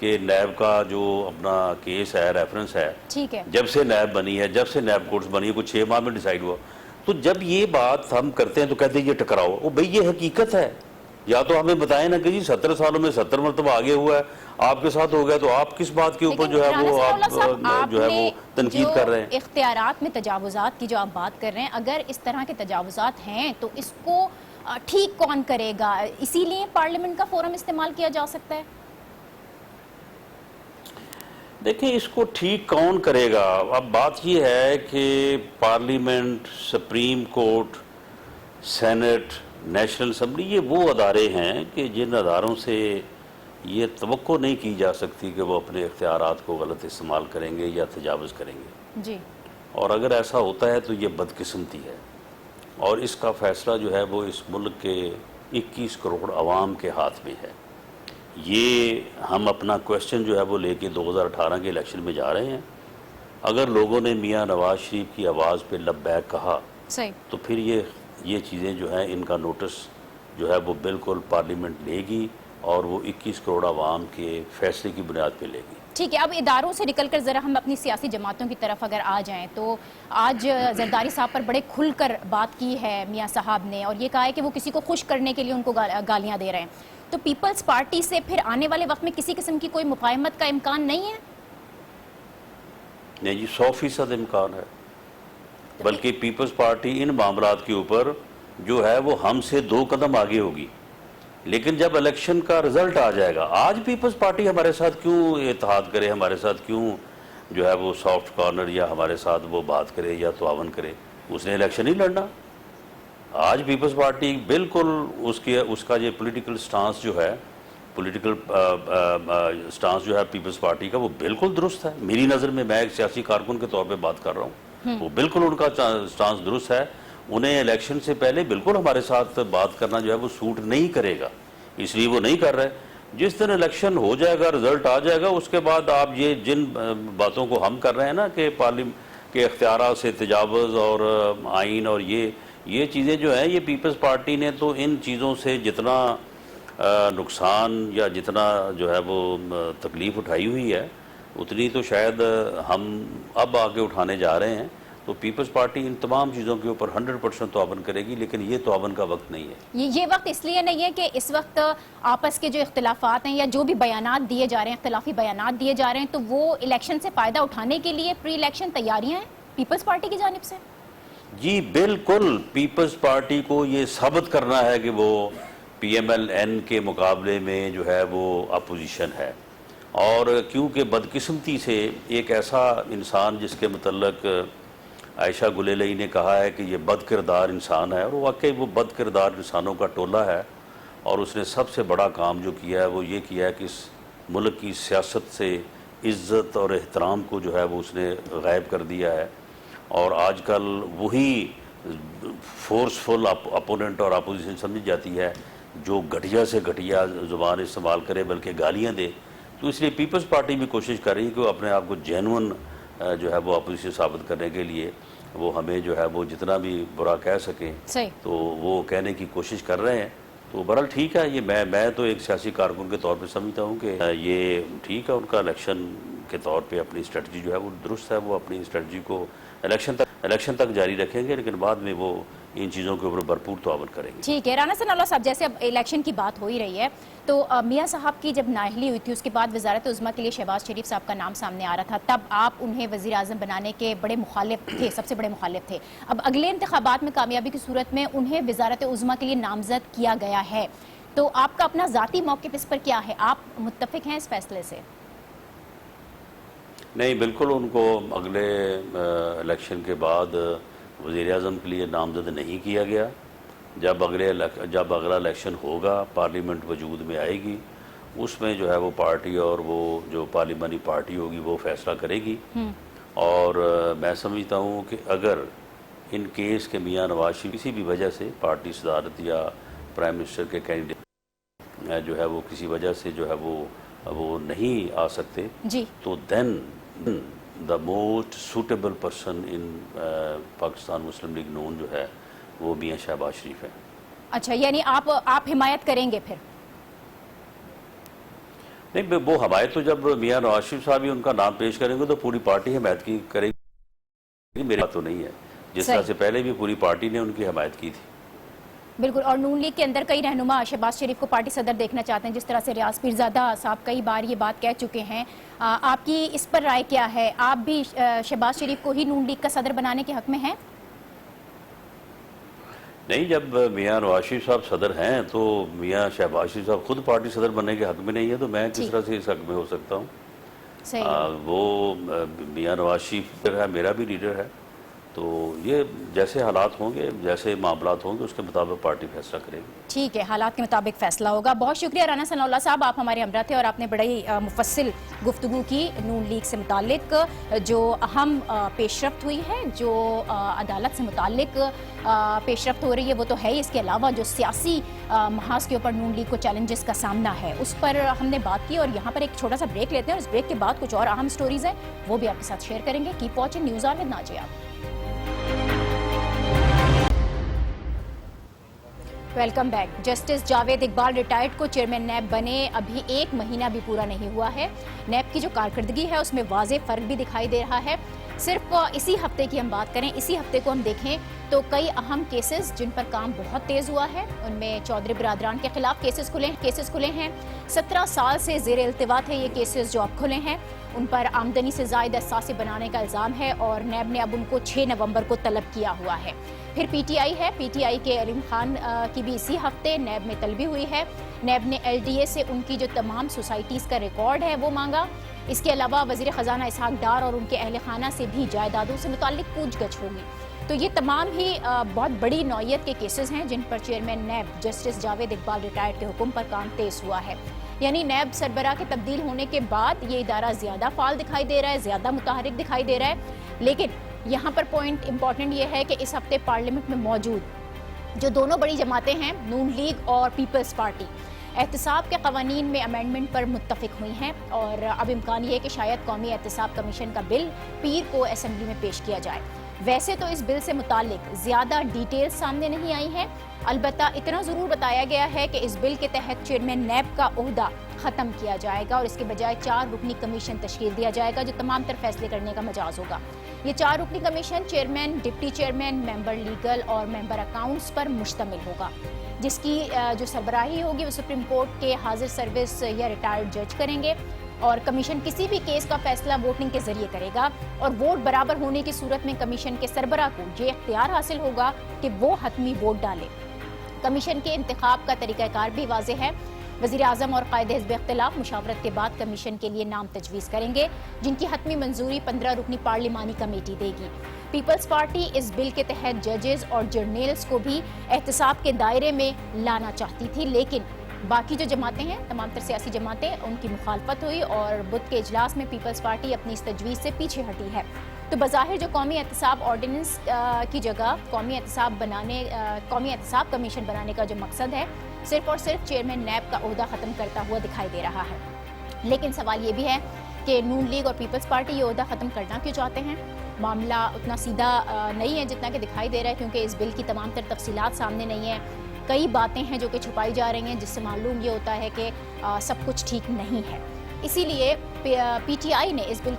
کہ نیب کا جو اپنا کیس ہے ریفرنس ہے ٹھیک ہے جب سے نیب بنی ہے جب سے نیب کورٹس بنی ہے کچھ 6 ماہ میں ڈیسائیڈ ہوا تو جب یہ بات ہم کرتے ہیں تو کہتے ہیں یہ ٹکراؤ وہ بھئی یہ حقیقت ہے یا تو ہمیں بتائیں نا کہ جی 70 سالوں میں 70 مرتبہ آگے ہوا ہے آپ کے ساتھ ہو گیا تو آپ کس بات کے اوپر جو ہے وہ آپ جو ہے وہ تنقید کر رہے ہیں اختیارات میں تجاوزات کی جو آپ بات کر رہے ہیں اگر اس طرح کے تجاوزات ہیں تو اس کو ٹھیک کون کرے گا اسی لیے پارلیمنٹ کا فورم استعمال کیا جا سکتا ہے دیکھیں اس کو ٹھیک کون کرے گا اب بات یہ ہے کہ Parliament Supreme Court Senate National Assembly یہ وہ ادارے ہیں کہ جن اداروں سے یہ توقع نہیں کی جا سکتی کہ وہ اپنے اختیارات کو غلط استعمال کریں گے یا تجاوز کریں گے جی اور اگر ایسا ہوتا ہے تو یہ بدقسمتی ہے اور اس کا فیصلہ جو ہے وہ اس ملک کے 21 کروڑ عوام کے ہاتھ میں ہے یہ ہم اپنا کویسچن جو ہے وہ لے کے 2018 کے الیکشن میں جا رہے ہیں اگر لوگوں نے میاں نواز شریف کی آواز پہ لبیک کہا صحیح تو پھر یہ چیزیں جو ہیں ان کا نوٹس جو ہے وہ بالکل پارلیمنٹ لے گی اور وہ 21 کروڑ عوام کے فیصلے کی بنیاد پہ لے گی ٹھیک ہے اب اداروں سے نکل کر ذرا ہم اپنی سیاسی جماعتوں کی طرف اگر آ جائیں تو آج زرداری صاحب پر بڑے کھل کر بات کی ہے میاں صاحب نے اور یہ کہا ہے کہ وہ کسی کو خوش کرنے کے لیے ان کو گالیاں دے رہے ہیں تو پیپلز پارٹی سے پھر آنے والے وقت میں کسی قسم کی کوئی مفاہمت کا امکان نہیں ہے نہیں جی 100% امکان ہے بلکہ پیپلز پارٹی ان معاملات کے اوپر جو ہے وہ ہم سے 2 قدم آگے ہوگی لیکن جب الیکشن کا رزلٹ آ جائے گا آج پیپلز پارٹی ہمارے ساتھ کیوں اتحاد کرے ہمارے ساتھ کیوں جو ہے وہ سافٹ کارنر یا ہمارے ساتھ وہ بات کرے یا تعاون کرے اس نے الیکشن نہیں لڑنا آج پیپلز پارٹی بالکل اس کا یہ پولیٹیکل سٹانس جو ہے پولیٹیکل سٹانس جو ہے پیپلز پارٹی کا وہ بالکل درست ہے میری نظر میں ایک سیاسی کارکن کے طور پہ بات کر رہا ہوں وہ بالکل ان کا سٹانس درست ہے انہیں الیکشن سے پہلے بالکل ہمارے ساتھ بات کرنا جو ہے وہ سوٹ نہیں کرے گا اس لیے وہ نہیں کر رہے جس دن الیکشن ہو جائے گا رزلٹ آ جائے گا اس کے بعد آپ یہ جن باتوں کو ہم کر رہے ہیں نا کہ پارلیمنٹ کے اختیارات سے تجاوز اور آئین اور یہ چیزیں جو ہیں یہ پیپلز پارٹی نے تو ان چیزوں سے جتنا نقصان یا جتنا جو ہے وہ تکلیف اٹھائی ہوئی ہے اتنی تو شاید ہم اب آگے اٹھانے جا رہے ہیں تو پیپلز پارٹی ان تمام چیزوں کے اوپر 100% تعاون کرے گی لیکن یہ تعاون کا وقت نہیں ہے یہ وقت اس لیے نہیں ہے کہ اس وقت آپس کے جو اختلافات ہیں یا جو بھی بیانات دیے جا رہے ہیں اختلافی بیانات دیے جا رہے ہیں تو وہ الیکشن سے فائدہ اٹھانے کے لیے پری الیکشن تیاریاں ہیں پیپلز پارٹی کی جانب سے جی بالکل پیپلز پارٹی کو یہ ثابت کرنا ہے کہ وہ پی ایم ایل این کے مقابلے میں جو ہے وہ اپوزیشن ہے اور کیونکہ بدقسمتی سے ایک ایسا انسان جس کے متعلق عائشہ گلیلئی نے کہا ہے کہ یہ بد کردار انسان ہے اور واقعی وہ بد کردار انسانوں کا ٹولہ ہے اور اس نے سب سے بڑا کام جو کیا ہے وہ یہ کیا ہے کہ اس ملک کی سیاست سے عزت اور احترام کو جو ہے وہ اس نے غائب کر دیا ہے اور آج کل وہی فورسفل اپوننٹ اور اپوزیشن سمجھی جاتی ہے جو گھٹیا سے گھٹیا زبان استعمال کرے بلکہ گالیاں دے تو اس لیے پیپلز پارٹی بھی کوشش کر رہی ہے کہ وہ اپنے آپ کو جینون جو ہے وہ اپوزیشن ثابت کرنے کے لیے وہ ہمیں جو ہے وہ جتنا بھی برا کہہ سکیں تو وہ کہنے کی کوشش کر رہے ہیں تو بہرحال ٹھیک ہے یہ میں تو ایک سیاسی کارکن کے طور پہ سمجھتا ہوں کہ یہ ٹھیک ہے ان کا الیکشن کے طور پہ اپنی اسٹریٹجی جو ہے وہ درست ہے وہ اپنی اسٹریٹجی کو الیکشن تک جاری رکھیں گے لیکن بعد میں وہ ان چیزوں کے اوپر بھرپور تعاون کریں گے ٹھیک ہے رانا ثناء اللہ صاحب جیسے اب الیکشن کی بات ہو ہی رہی ہے تو میاں صاحب کی جب نااہلی ہوئی تھی اس کے بعد وزارت عظمیٰ کے لیے شہباز شریف صاحب کا نام سامنے آ رہا تھا تب آپ انہیں وزیر اعظم بنانے کے بڑے مخالف تھے سب سے بڑے مخالف تھے اب اگلے انتخابات میں کامیابی کی صورت میں انہیں وزارت عظمیٰ کے لیے نامزد کیا گیا ہے تو آپ کا اپنا ذاتی موقف اس پر کیا ہے آپ متفق ہیں اس فیصلے سے نہیں بالکل ان کو اگلے الیکشن کے بعد وزیر اعظم کے لیے نامزد نہیں کیا گیا جب اگلا الیکشن ہوگا پارلیمنٹ وجود میں آئے گی اس میں جو ہے وہ پارٹی اور وہ جو پارلیمانی پارٹی ہوگی وہ فیصلہ کرے گی اور میں سمجھتا ہوں کہ اگر ان کیس کے میاں نواز شریف کسی بھی وجہ سے پارٹی صدارت یا پرائم منسٹر کے کینڈیڈیٹ جو ہے وہ کسی وجہ سے جو ہے وہ نہیں آ سکتے تو then the most suitable person in Pakistan Muslim League Noon جو ہے وہ میاں شہباز شریف ہیں. اچھا یعنی آپ حمایت کریں گے پھر نہیں وہ حمایت تو جب میاں نواز شریف صاحب ہی ان کا نام پیش کریں گے تو پوری پارٹی حمایت کی کرے گی، میری بات تو نہیں ہے. جس طرح سے پہلے بھی پوری پارٹی نے ان کی حمایت کی تھی. بالکل. اور نون لیگ کے اندر کئی رہنما شہباز شریف کو پارٹی صدر دیکھنا چاہتے ہیں، جس طرح سے ریاض پیرزادہ صاحب کئی بار یہ بات کہہ چکے ہیں. آپ کی اس پر رائے کیا ہے؟ آپ بھی شہباز شریف کو ہی نون لیگ کا صدر بنانے کے حق میں ہیں؟ نہیں، جب میاں نواز شریف صاحب صدر ہیں تو میاں شہباز شریف صاحب خود پارٹی صدر بننے کے حق میں نہیں ہے، تو میں کس طرح سے اس حق میں ہو سکتا ہوں؟ وہ میاں نواز شریف ہے، میرا بھی لیڈر ہے، تو یہ جیسے حالات ہوں گے، جیسے معاملات ہوں گے، اس کے مطابق پارٹی فیصلہ کرے گی. ٹھیک ہے، حالات کے مطابق فیصلہ ہوگا. بہت شکریہ رانا ثناء اللہ صاحب، آپ ہمارے ہمراہ تھے اور آپ نے بڑی مفصل گفتگو کی نون لیگ سے متعلق جو اہم پیش رفت ہوئی ہے، جو عدالت سے متعلق پیش رفت ہو رہی ہے وہ تو ہے ہی، اس کے علاوہ جو سیاسی محاذ کے اوپر نون لیگ کو چیلنجز کا سامنا ہے اس پر ہم نے بات کی. اور یہاں پر ایک چھوٹا سا بریک لیتے ہیں، اور اس بریک کے بعد کچھ اور اہم سٹوریز ہیں وہ بھی آپ کے ساتھ شیئر کریں گے. Keep watching news are with Najia. Welcome back. Justice Javed Iqbal retired کو چیئرمین نیب بنے ابھی 1 مہینہ بھی پورا نہیں ہوا ہے. نیب کی جو کارکردگی ہے اس میں واضح فرق بھی دکھائی دے رہا ہے. صرف اسی ہفتے کی ہم بات کریں، اسی ہفتے کو ہم دیکھیں تو کئی اہم کیسز جن پر کام بہت تیز ہوا ہے، ان میں چودھری برادران کے خلاف کیسز کھلے ہیں. 17 سال سے زیر التوا تھے یہ کیسز جو اب کھلے ہیں. ان پر آمدنی سے زائد اثاثے بنانے کا الزام ہے اور نیب نے اب ان کو 6 نومبر کو طلب کیا ہوا ہے. پھر پی ٹی آئی ہے، پی ٹی آئی کے علیم خان کی بھی اسی ہفتے نیب میں طلبی ہوئی ہے. نیب نے ایل ڈی اے سے ان کی جو تمام سوسائٹیز کا ریکارڈ ہے وہ مانگا. اس کے علاوہ وزیر خزانہ اسحاق ڈار اور ان کے اہل خانہ سے بھی جائیدادوں سے متعلق پوچھ گچھ ہوگی. تو یہ تمام ہی بہت بڑی نوعیت کے کیسز ہیں جن پر chairman NAB justice Javed Iqbal retired کے حکم پر کام تیز ہوا ہے. یعنی نیب سربراہ کے تبدیل ہونے کے بعد یہ ادارہ زیادہ فعال دکھائی دے رہا ہے، زیادہ متحرک دکھائی دے رہا ہے. لیکن یہاں پر پوائنٹ امپورٹنٹ یہ ہے کہ اس ہفتے پارلیمنٹ میں موجود جو دونوں بڑی جماعتیں ہیں، نون لیگ اور پیپلز پارٹی، احتساب کے قوانین میں امینڈمنٹ پر متفق ہوئی ہیں. اور اب امکان یہ ہے کہ شاید قومی احتساب کمیشن کا بل پیر کو اسمبلی میں پیش کیا جائے. ویسے تو اس بل سے متعلق زیادہ ڈیٹیلز سامنے نہیں آئی ہیں، البتہ اتنا ضرور بتایا گیا ہے کہ اس بل کے تحت چیئرمین نیب کا عہدہ ختم کیا جائے گا اور اس کے بجائے 4 رکنی کمیشن تشکیل دیا جائے گا جو تمام تر فیصلے کرنے کا مجاز ہوگا. یہ 4 رکنی کمیشن چیئرمین، ڈپٹی چیئرمین، ممبر لیگل اور ممبر اکاؤنٹس پر مشتمل ہوگا، جس کی جو سربراہی ہوگی وہ سپریم کورٹ کے حاضر سروس یا ریٹائرڈ جج کریں گے. اور کمیشن کسی بھی کیس کا فیصلہ ووٹنگ کے ذریعے کرے گا اور ووٹ برابر ہونے کی صورت میں کمیشن کے سربراہ کو یہ اختیار حاصل ہوگا کہ وہ حتمی ووٹ ڈالے. کمیشن کے انتخاب کا طریقہ کار بھی واضح ہے. وزیر اعظم اور قائد حزب اختلاف مشاورت کے بعد کمیشن کے لیے نام تجویز کریں گے جن کی حتمی منظوری 15 رکنی پارلیمانی کمیٹی دے گی. پیپلز پارٹی اس بل کے تحت ججز اور جرنیلز کو بھی احتساب کے دائرے میں لانا چاہتی تھی، لیکن باقی جو جماعتیں ہیں، تمام تر سیاسی جماعتیں، ان کی مخالفت ہوئی اور بدھ کے اجلاس میں پیپلز پارٹی اپنی اس تجویز سے پیچھے ہٹی ہے. تو بظاہر جو قومی احتساب آرڈیننس کی جگہ قومی احتساب کمیشن بنانے کا جو مقصد ہے صرف اور صرف چیئرمین نیب کا عہدہ ختم کرتا ہوا دکھائی دے رہا ہے. لیکن سوال یہ بھی ہے کہ نون لیگ اور پیپلز پارٹی یہ عہدہ ختم کرنا کیوں چاہتے ہیں؟ معاملہ اتنا سیدھا نہیں ہے جتنا کہ دکھائی دے رہا ہے، کیونکہ اس بل کی تمام تر تفصیلات سامنے نہیں ہیں. کئی باتیں ہیں جو کہ چھپائی جا رہی ہیں جس سے معلوم یہ ہوتا ہے کہ سب کچھ ٹھیک نہیں ہے. اسی لیے پی ٹی آئی نے اس بل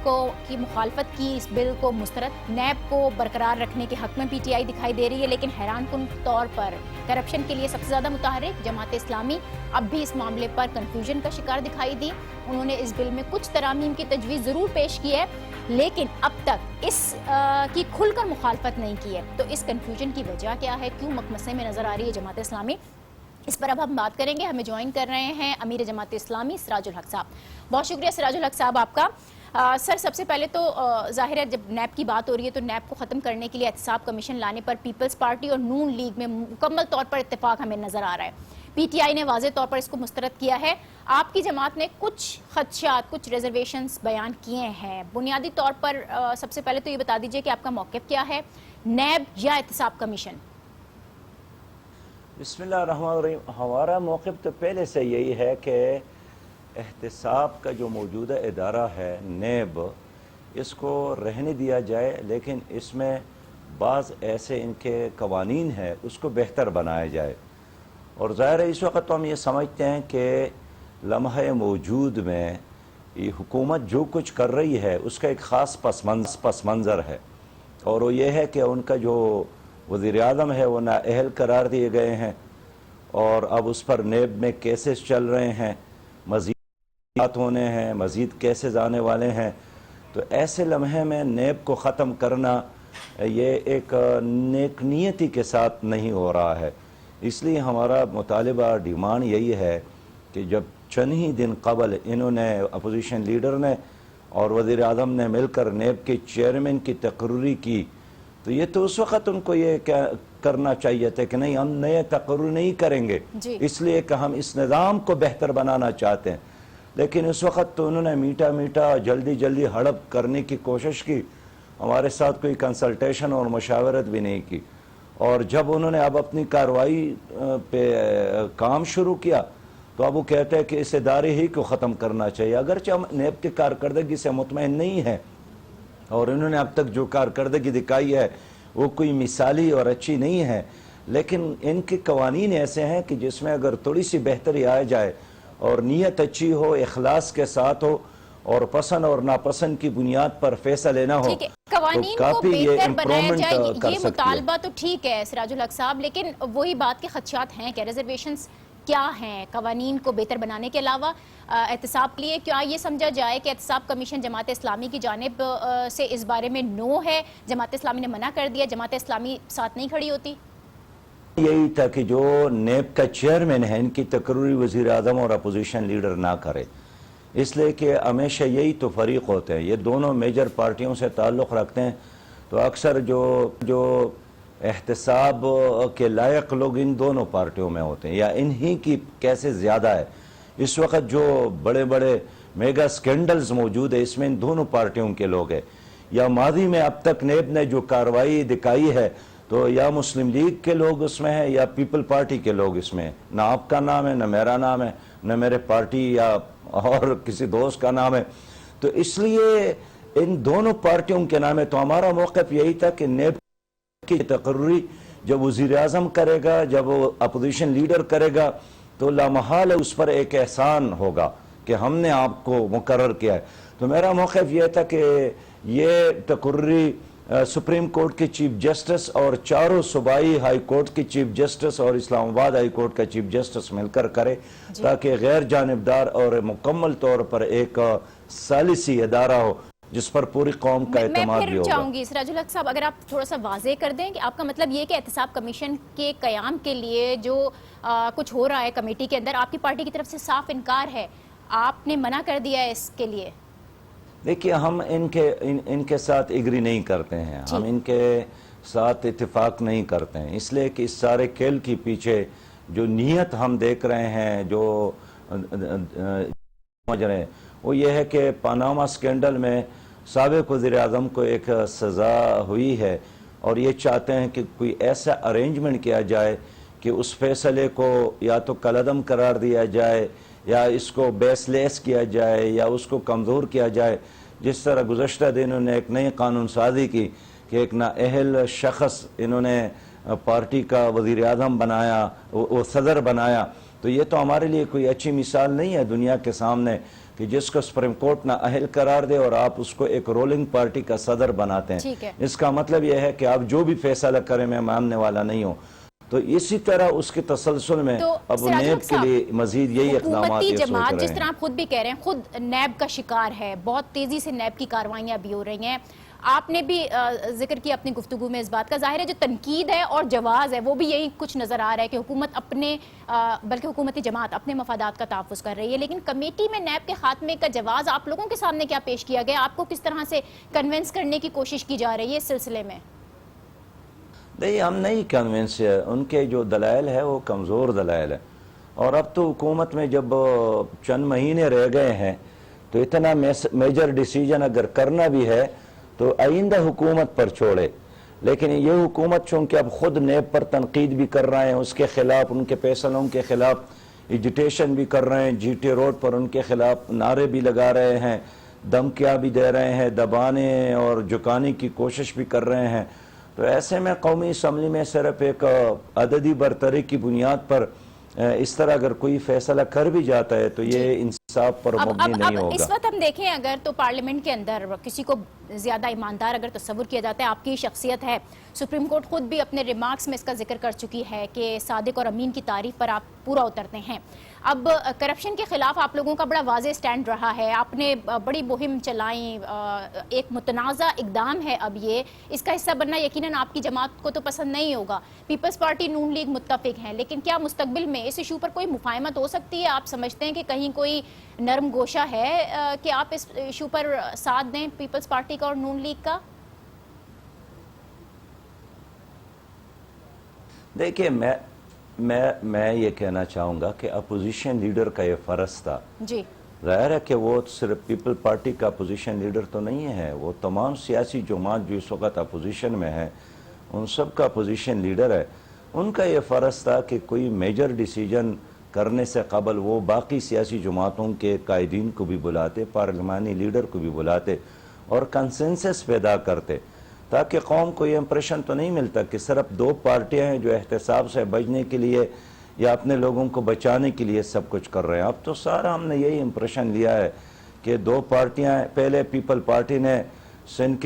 کی مخالفت کی، اس بل کو مسترد. نیب کو برقرار رکھنے کے حق میں پی ٹی آئی دکھائی دے رہی ہے، لیکن حیران کن طور پر کرپشن کے لیے سب سے زیادہ متحرک جماعت اسلامی اب بھی اس معاملے پر کنفیوژن کا شکار دکھائی دی. انہوں نے اس بل میں کچھ ترامیم کی تجویز ضرور پیش کی ہے لیکن اب تک اس کی کھل کر مخالفت نہیں کی ہے. تو اس کنفیوژن کی وجہ کیا ہے؟ کیوں مقمصے میں نظر آ رہی ہے جماعت اسلامی؟ اس پر اب ہم بات کریں گے. ہمیں جوائن کر رہے ہیں امیر جماعت اسلامی سراج الحق صاحب. بہت شکریہ سراج الحق صاحب آپ کا. سر، سب سے پہلے تو ظاہر ہے جب نیب کی بات ہو رہی ہے تو نیب کو ختم کرنے کے لیے احتساب کمیشن لانے پر پیپلز پارٹی اور نون لیگ میں مکمل طور پر اتفاق ہمیں نظر آ رہا ہے. پی ٹی آئی نے واضح طور پر اس کو مسترد کیا ہے. آپ کی جماعت نے کچھ خدشات، کچھ ریزرویشنز بیان کیے ہیں. بنیادی طور پر سب سے پہلے تو یہ بتا دیجئے کہ آپ کا موقف کیا ہے، نیب یا احتساب کمیشن؟ بسم اللہ الرحمن الرحیم. ہمارا موقف تو پہلے سے یہی ہے کہ احتساب کا جو موجودہ ادارہ ہے نیب، اس کو رہنے دیا جائے، لیکن اس میں بعض ایسے ان کے قوانین ہیں اس کو بہتر بنایا جائے. اور ظاہر ہے اس وقت تو ہم یہ سمجھتے ہیں کہ لمحہ موجود میں یہ حکومت جو کچھ کر رہی ہے اس کا ایک خاص پس منظر ہے، اور وہ یہ ہے کہ ان کا جو وزیر اعظم ہے وہ نااہل قرار دیے گئے ہیں، اور اب اس پر نیب میں کیسز چل رہے ہیں، مزید بات ہونے ہیں، مزید کیسز آنے والے ہیں۔ تو ایسے لمحے میں نیب کو ختم کرنا یہ ایک نیک نیتی کے ساتھ نہیں ہو رہا ہے۔ اس لیے ہمارا مطالبہ ڈیمانڈ یہی ہے کہ جب چند ہی دن قبل انہوں نے اپوزیشن لیڈر نے اور وزیر اعظم نے مل کر نیب کے چیئرمین کی تقرری کی، تو یہ تو اس وقت ان کو یہ کرنا چاہیے تھا کہ نہیں، ہم نئے تقرر نہیں کریں گے، اس لیے کہ ہم اس نظام کو بہتر بنانا چاہتے ہیں۔ لیکن اس وقت تو انہوں نے میٹھا میٹھا جلدی ہڑپ کرنے کی کوشش کی، ہمارے ساتھ کوئی کنسلٹیشن اور مشاورت بھی نہیں کی، اور جب انہوں نے اب اپنی کارروائی پہ کام شروع کیا تو اب وہ کہتے ہیں کہ اس ادارے ہی کو ختم کرنا چاہیے۔ اگرچہ ہم نیب کی کارکردگی سے مطمئن نہیں ہیں، اور انہوں نے اب تک جو کارکردگی دکھائی ہے وہ کوئی مثالی اور اچھی نہیں ہے، لیکن ان کے قوانین ایسے ہیں کہ جس میں اگر تھوڑی سی بہتری آ جائے اور نیت اچھی ہو، اخلاص کے ساتھ ہو، اور پسند اور ناپسند کی بنیاد پر فیصلہ لینا ہو، قوانین کو بہتر بنایا جائے، یہ مطالبہ تو ٹھیک ہے سراج الحق صاحب، لیکن وہی بات کے خدشات ہیں کہ ریزرویشنز کیا ہیں قوانین کو بہتر بنانے کے علاوہ احتساب کے لیے؟ کیا یہ سمجھا جائے کہ احتساب کمیشن جماعت اسلامی کی جانب سے اس بارے میں نو ہے، جماعت اسلامی نے منع کر دیا، جماعت اسلامی ساتھ نہیں کھڑی ہوتی؟ یہی تھا کہ جو نیب کا چیئرمین ہے ان کی تقرری وزیر اعظم اور اپوزیشن لیڈر نہ کرے، اس لیے کہ ہمیشہ یہی تو فریق ہوتے ہیں، یہ دونوں میجر پارٹیوں سے تعلق رکھتے ہیں، تو اکثر جو احتساب کے لائق لوگ ان دونوں پارٹیوں میں ہوتے ہیں، یا انہی کی کیسے زیادہ ہے۔ اس وقت جو بڑے بڑے میگا سکینڈلز موجود ہے اس میں ان دونوں پارٹیوں کے لوگ ہیں، یا ماضی میں اب تک نیب نے جو کارروائی دکھائی ہے تو یا مسلم لیگ کے لوگ اس میں ہیں یا پیپل پارٹی کے لوگ اس میں ہیں، نہ آپ کا نام ہے، نہ میرا نام ہے، نہ میرے پارٹی یا اور کسی دوست کا نام ہے۔ تو اس لیے ان دونوں پارٹیوں کے نام ہے، تو ہمارا موقف یہی تھا کہ نیب کی تقرری جب وزیر اعظم کرے گا، جب وہ اپوزیشن لیڈر کرے گا، تو لامحال اس پر ایک احسان ہوگا کہ ہم نے آپ کو مقرر کیا ہے۔ تو میرا موقف یہ تھا کہ یہ تقرری سپریم کورٹ کے چیف جسٹس اور چاروں صوبائی ہائی کورٹ کے چیف جسٹس اور اسلام آباد ہائی کورٹ کا چیف جسٹس مل کر کرے، تاکہ غیر جانبدار اور مکمل طور پر ایک ثالثی ادارہ ہو جس پر پوری قوم کا اعتماد بھی ہوگا۔ میں پھر چاہوں گی سراج الحق صاحب اگر آپ تھوڑا سا واضح کر دیں کہ آپ کا مطلب یہ کہ احتساب کمیشن کے قیام کے لیے جو کچھ ہو رہا ہے کمیٹی کے اندر، آپ کی پارٹی کی طرف سے صاف انکار ہے، آپ نے منع کر دیا ہے اس کے لیے؟ دیکھیے، ہم ان کے ساتھ ایگری نہیں کرتے ہیں، ہم ان کے ساتھ اتفاق نہیں کرتے ہیں، اس لیے کہ اس سارے کھیل کے پیچھے جو نیت ہم دیکھ رہے ہیں، جو سمجھ رہے ہیں، وہ یہ ہے کہ پاناما سکینڈل میں سابق وزیر اعظم کو ایک سزا ہوئی ہے، اور یہ چاہتے ہیں کہ کوئی ایسا ارینجمنٹ کیا جائے کہ اس فیصلے کو یا تو کالعدم قرار دیا جائے، یا اس کو بیس لیس کیا جائے، یا اس کو کمزور کیا جائے، جس طرح گزشتہ دن انہوں نے ایک نئی قانون سازی کی کہ ایک نااہل شخص انہوں نے پارٹی کا وزیر اعظم بنایا، وہ صدر بنایا۔ تو یہ تو ہمارے لیے کوئی اچھی مثال نہیں ہے دنیا کے سامنے کہ جس کو سپریم کورٹ نااہل قرار دے اور آپ اس کو ایک رولنگ پارٹی کا صدر بناتے ہیں۔ اس کا مطلب یہ ہے کہ آپ جو بھی فیصلہ کریں میں ماننے والا نہیں ہوں۔ تو اسی طرح اس کے تسلسل میں اب نیب کے لیے مزید یہی اقدامات یہ سوچ رہے ہیں۔ حکومتی جماعت جس طرح آپ خود بھی کہہ رہے ہیں خود نیب کا شکار ہے، بہت تیزی سے نیب کی کاروائیاں بھی ہو رہی ہیں، آپ نے بھی ذکر کیا اپنی گفتگو میں اس بات کا، ظاہر ہے جو تنقید ہے اور جواز ہے وہ بھی یہی کچھ نظر آ رہا ہے کہ حکومت اپنے بلکہ حکومتی جماعت اپنے مفادات کا تحفظ کر رہی ہے، لیکن کمیٹی میں نیب کے خاتمے کا جواز آپ لوگوں کے سامنے کیا پیش کیا گیا؟ آپ کو کس طرح سے کنونس کرنے کی کوشش کی جا رہی ہے اس سلسلے میں؟ نہیں، ہم نہیں کنونس ہے، ان کے جو دلائل ہے وہ کمزور دلائل ہے، اور اب تو حکومت میں جب چند مہینے رہ گئے ہیں تو اتنا میجر ڈیسیجن اگر کرنا بھی ہے تو آئندہ حکومت پر چھوڑے، لیکن یہ حکومت چونکہ اب خود نیب پر تنقید بھی کر رہے ہیں، اس کے خلاف ان کے فیصلوں کے خلاف ایجیٹیشن بھی کر رہے ہیں، جی ٹی روڈ پر ان کے خلاف نعرے بھی لگا رہے ہیں، دھمکیاں بھی دے رہے ہیں، دبانے اور جھکانے کی کوشش بھی کر رہے ہیں، تو ایسے میں قومی اسمبلی میں صرف ایک عددی برتری کی بنیاد پر اس طرح اگر کوئی فیصلہ کر بھی جاتا ہے تو یہ انصاف پر مبنی نہیں اب ہوگا. اس وقت ہم دیکھیں اگر تو پارلیمنٹ کے اندر کسی کو زیادہ ایماندار اگر تصور کیا جاتا ہے، آپ کی شخصیت ہے، سپریم کورٹ خود بھی اپنے ریمارکس میں اس کا ذکر کر چکی ہے کہ صادق اور امین کی تعریف پر آپ پورا اترتے ہیں. اب کرپشن کے خلاف آپ لوگوں کا بڑا واضح سٹینڈ رہا ہے، آپ نے بڑی مہم چلائیں، ایک متنازع اقدام ہے. اب یہ اس کا حصہ بننا یقیناً آپ کی جماعت کو تو پسند نہیں ہوگا. پیپلز پارٹی نون لیگ متفق ہیں، لیکن کیا مستقبل میں اس ایشو پر کوئی مفاہمت ہو سکتی ہے؟ آپ سمجھتے ہیں کہ کہیں کوئی نرم گوشہ ہے کہ آپ اس ایشو پر ساتھ دیں پیپلز پارٹی کا اور نون لیگ کا؟ دیکھیں میں یہ کہنا چاہوں گا کہ اپوزیشن لیڈر کا یہ فرض تھا. جی ظاہر ہے کہ وہ صرف پیپل پارٹی کا اپوزیشن لیڈر تو نہیں ہے، وہ تمام سیاسی جماعت جو اس وقت اپوزیشن میں ہے ان سب کا اپوزیشن لیڈر ہے. ان کا یہ فرض تھا کہ کوئی میجر ڈیسیجن کرنے سے قبل وہ باقی سیاسی جماعتوں کے قائدین کو بھی بلاتے، پارلیمانی لیڈر کو بھی بلاتے اور کنسنسس پیدا کرتے، تاکہ قوم کو یہ امپریشن تو نہیں ملتا کہ صرف دو پارٹیاں ہیں جو احتساب سے بچنے کے لیے یا اپنے لوگوں کو بچانے کے لیے سب کچھ کر رہے ہیں. اب تو سارا ہم نے یہی امپریشن لیا ہے کہ دو پارٹیاں، پہلے پیپل پارٹی نے سندھ